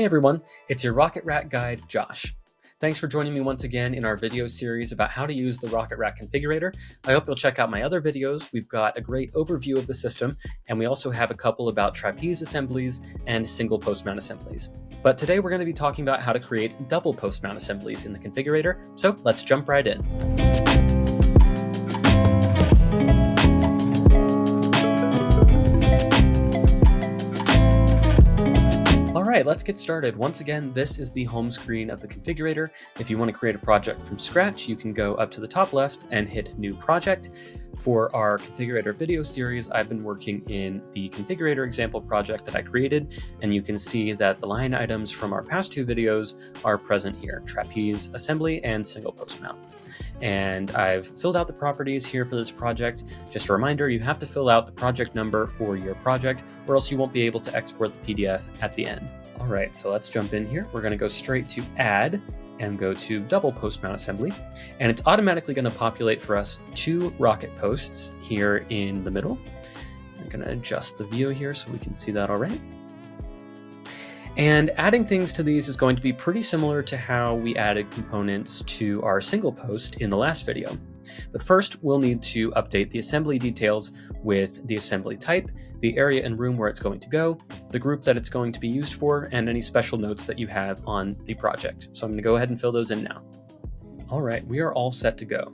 Hey everyone, it's your Rocket Rack guide, Josh. Thanks for joining me once again in our video series about how to use the Rocket Rack Configurator. I hope you'll check out my other videos. We've got a great overview of the system, and we also have a couple about trapeze assemblies and single post mount assemblies. But today we're going to be talking about how to create double post mount assemblies in the configurator, so let's jump right in. Alright, let's get started. Once again, this is the home screen of the configurator. If you want to create a project from scratch, you can go up to the top left and hit New Project. For our configurator video series, I've been working in the configurator example project that I created, and you can see that the line items from our past two videos are present here: trapeze assembly and single post mount. And I've filled out the properties here for this project. Just a reminder, you have to fill out the project number for your project, or else you won't be able to export the PDF at the end. All right, so let's jump in here. We're going to go straight to Add and go to Double Post Mount Assembly. And it's automatically going to populate for us two rocket posts here in the middle. I'm going to adjust the view here so we can see that all right. And adding things to these is going to be pretty similar to how we added components to our single post in the last video. But first, we'll need to update the assembly details with the assembly type, the area and room where it's going to go, the group that it's going to be used for, and any special notes that you have on the project. So I'm going to go ahead and fill those in now. All right, we are all set to go.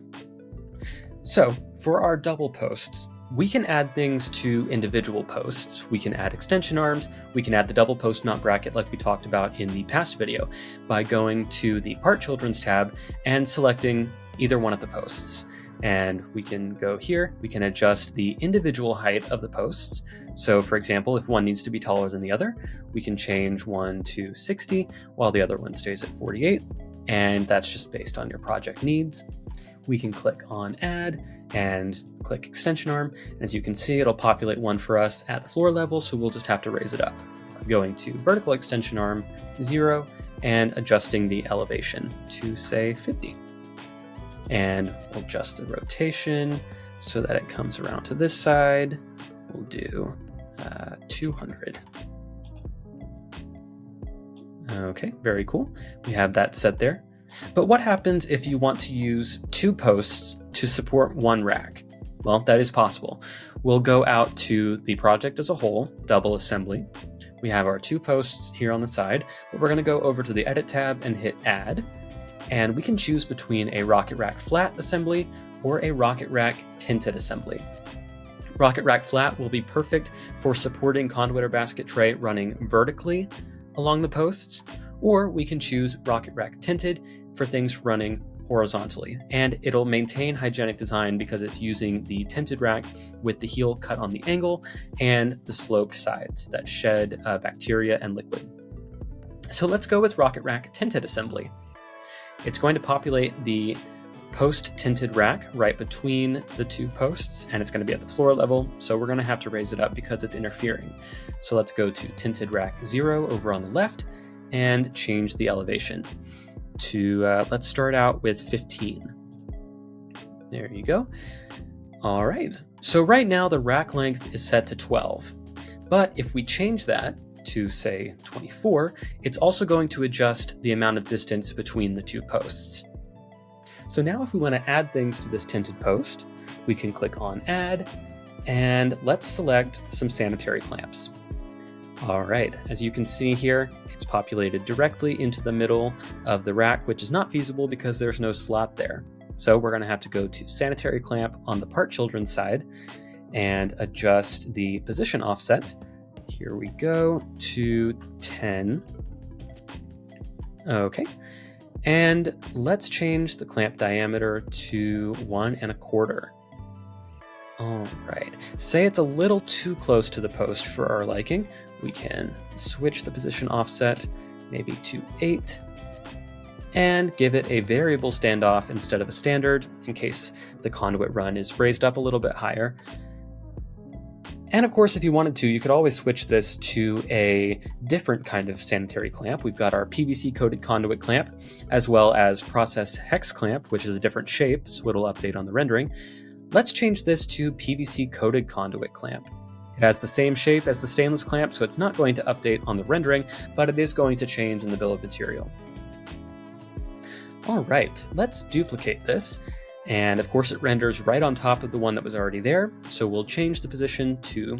So for our double posts, we can add things to individual posts. We can add extension arms. We can add the double post mount bracket like we talked about in the past video by going to the Part Children's tab and selecting either one of the posts. And we can go here, we can adjust the individual height of the posts. So for example, if one needs to be taller than the other, we can change one to 60 while the other one stays at 48. And that's just based on your project needs. We can click on Add and click Extension Arm. As you can see, it'll populate one for us at the floor level, so we'll just have to raise it up. Going to Vertical Extension Arm 0 and adjusting the elevation to say 50. And we'll adjust the rotation so that it comes around to this side. We'll do 200. Okay, very cool. We have that set there. But what happens if you want to use two posts to support one rack? Well, that is possible. We'll go out to the project as a whole, double assembly. We have our two posts here on the side, but we're going to go over to the Edit tab and hit Add. And we can choose between a Rocket Rack Flat assembly or a Rocket Rack Tinted assembly. Rocket Rack Flat will be perfect for supporting conduit or basket tray running vertically along the posts, or we can choose Rocket Rack Tinted for things running horizontally. And it'll maintain hygienic design because it's using the tinted rack with the heel cut on the angle and the sloped sides that shed bacteria and liquid. So let's go with Rocket Rack Tinted assembly. It's going to populate the post tinted rack right between the two posts, and it's going to be at the floor level, so we're going to have to raise it up because it's interfering. So let's go to Tinted Rack 0 over on the left and change the elevation to, let's start out with 15. There you go. All right, so right now the rack length is set to 12, but if we change that to say 24, it's also going to adjust the amount of distance between the two posts. So now if we want to add things to this tinted post, we can click on Add, and let's select some sanitary clamps. All right, as you can see here, it's populated directly into the middle of the rack, which is not feasible because there's no slot there. So we're going to have to go to Sanitary Clamp on the Part Children's side and adjust the position offset. Here we go to 10. Okay. And let's change the clamp diameter to 1 1/4. All right. Say it's a little too close to the post for our liking. We can switch the position offset maybe to 8 and give it a variable standoff instead of a standard in case the conduit run is raised up a little bit higher. And of course, if you wanted to, you could always switch this to a different kind of sanitary clamp. We've got our PVC coated conduit clamp, as well as process hex clamp, which is a different shape, so it'll update on the rendering. Let's change this to PVC coated conduit clamp. It has the same shape as the stainless clamp, so it's not going to update on the rendering, but it is going to change in the bill of material. All right, let's duplicate this. And of course it renders right on top of the one that was already there. So we'll change the position to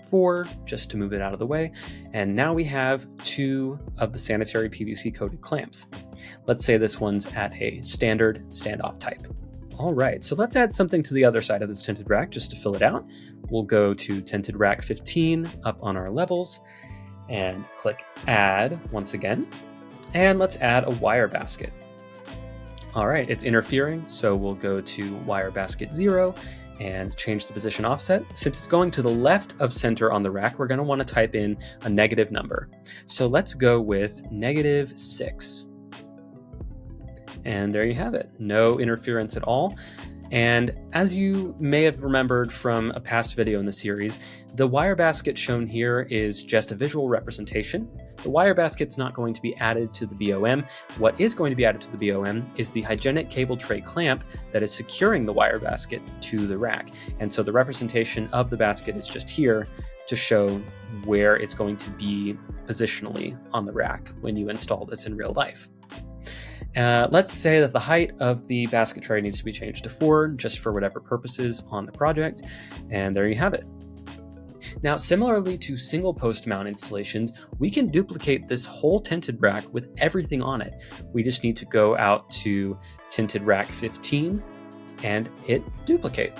4 just to move it out of the way. And now we have 2 of the sanitary PVC coated clamps. Let's say this one's at a standard standoff type. All right, so let's add something to the other side of this tinted rack just to fill it out. We'll go to tinted rack 15 up on our levels and click add once again. And let's add a wire basket. All right, it's interfering, so we'll go to wire basket 0 and change the position offset. Since it's going to the left of center on the rack, we're gonna wanna type in a negative number. So let's go with -6. And there you have it, no interference at all. And as you may have remembered from a past video in the series, the wire basket shown here is just a visual representation. The wire basket's not going to be added to the BOM. What is going to be added to the BOM is the hygienic cable tray clamp that is securing the wire basket to the rack. And so the representation of the basket is just here to show where it's going to be positionally on the rack when you install this in real life. Let's say that the height of the basket tray needs to be changed to 4, just for whatever purposes on the project, and there you have it. Now, similarly to single post mount installations, we can duplicate this whole tinted rack with everything on it. We just need to go out to tinted rack 15 and hit duplicate.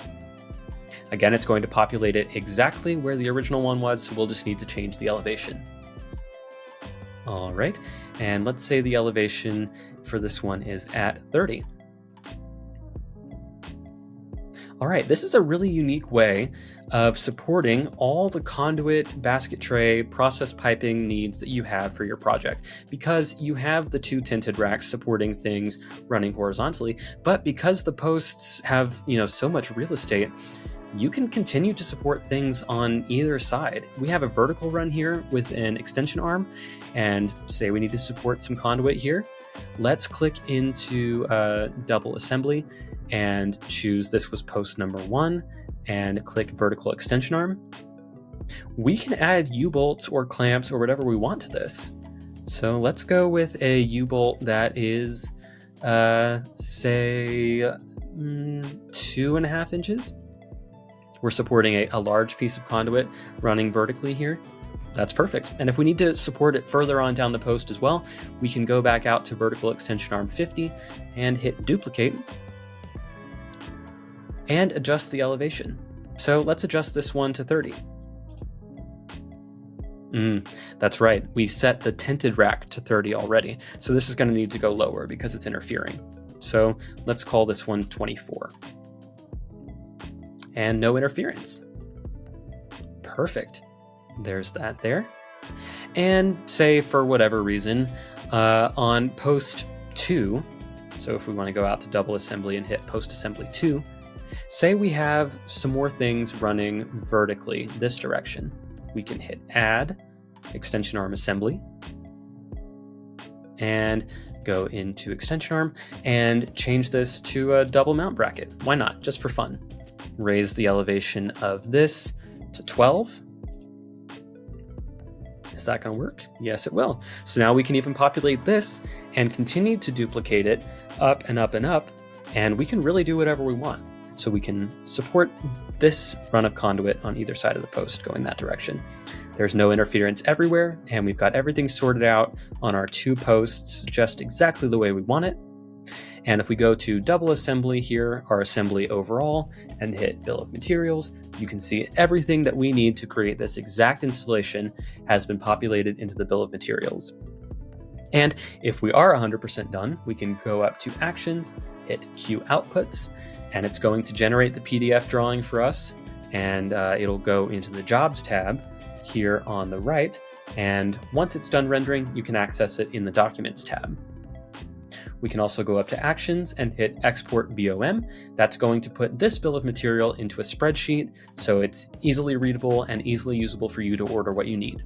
Again, it's going to populate it exactly where the original one was, so we'll just need to change the elevation. All right, and let's say the elevation for this one is at 30. All right, this is a really unique way of supporting all the conduit, basket tray, process piping needs that you have for your project, because you have the 2 tinted racks supporting things running horizontally, but because the posts have, so much real estate, you can continue to support things on either side. We have a vertical run here with an extension arm, and say we need to support some conduit here. Let's click into Double Assembly and choose, this was post number 1, and click vertical extension arm. We can add U-bolts or clamps or whatever we want to this. So let's go with a U-bolt that is, say, 2.5 inches. We're supporting a large piece of conduit running vertically here. That's perfect. And if we need to support it further on down the post as well, we can go back out to vertical extension arm 50 and hit duplicate and adjust the elevation. So let's adjust this one to 30. That's right, we set the tinted rack to 30 already. So this is gonna need to go lower because it's interfering. So let's call this one 24. And no interference. Perfect. There's that there. And say for whatever reason, on post 2, so if we want to go out to double assembly and hit post assembly 2, say we have some more things running vertically this direction. We can hit add extension arm assembly and go into extension arm and change this to a double mount bracket. Why not? Just for fun. Raise the elevation of this to 12. Is that going to work? Yes, it will. So now we can even populate this and continue to duplicate it up and up and up, and we can really do whatever we want. So we can support this run of conduit on either side of the post going that direction. There's no interference everywhere, and we've got everything sorted out on our 2 posts just exactly the way we want it. And if we go to double assembly here, our assembly overall, and hit bill of materials, you can see everything that we need to create this exact installation has been populated into the bill of materials. And if we are 100% done, we can go up to actions, hit Q outputs, and it's going to generate the PDF drawing for us. And it'll go into the jobs tab here on the right. And once it's done rendering, you can access it in the documents tab. We can also go up to actions and hit export BOM. That's going to put this bill of material into a spreadsheet, so it's easily readable and easily usable for you to order what you need.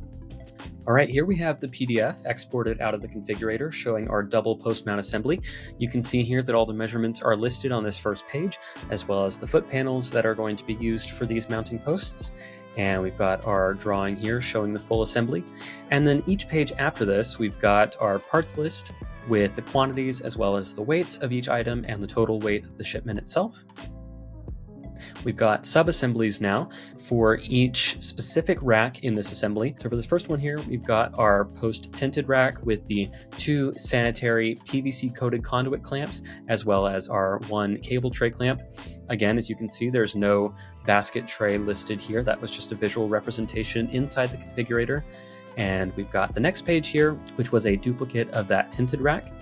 All right, here we have the PDF exported out of the configurator showing our double post mount assembly. You can see here that all the measurements are listed on this first page, as well as the foot panels that are going to be used for these mounting posts. And we've got our drawing here showing the full assembly. And then each page after this, we've got our parts list with the quantities as well as the weights of each item and the total weight of the shipment itself. We've got sub-assemblies now for each specific rack in this assembly. So for this first one here, we've got our post-tinted rack with the 2 sanitary PVC-coated conduit clamps, as well as our 1 cable tray clamp. Again, as you can see, there's no basket tray listed here. That was just a visual representation inside the configurator. And we've got the next page here, which was a duplicate of that tinted rack.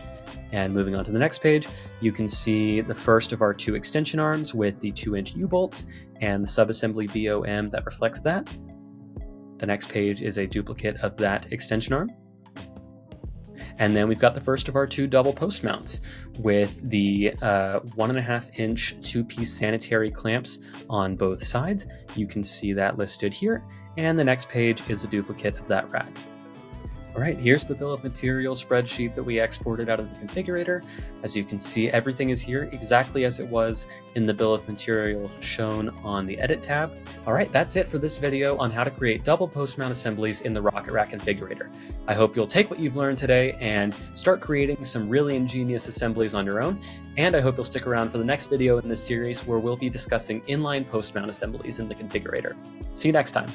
And moving on to the next page, you can see the first of our 2 extension arms with the 2-inch U-bolts and the subassembly BOM that reflects that. The next page is a duplicate of that extension arm. And then we've got the first of our 2 double post mounts with the 1.5-inch 2-piece sanitary clamps on both sides. You can see that listed here. And the next page is a duplicate of that rack. All right, here's the bill of material spreadsheet that we exported out of the configurator. As you can see, everything is here exactly as it was in the bill of material shown on the Edit tab. All right, that's it for this video on how to create double post mount assemblies in the Rocket Rack Configurator. I hope you'll take what you've learned today and start creating some really ingenious assemblies on your own. And I hope you'll stick around for the next video in this series where we'll be discussing inline post mount assemblies in the configurator. See you next time.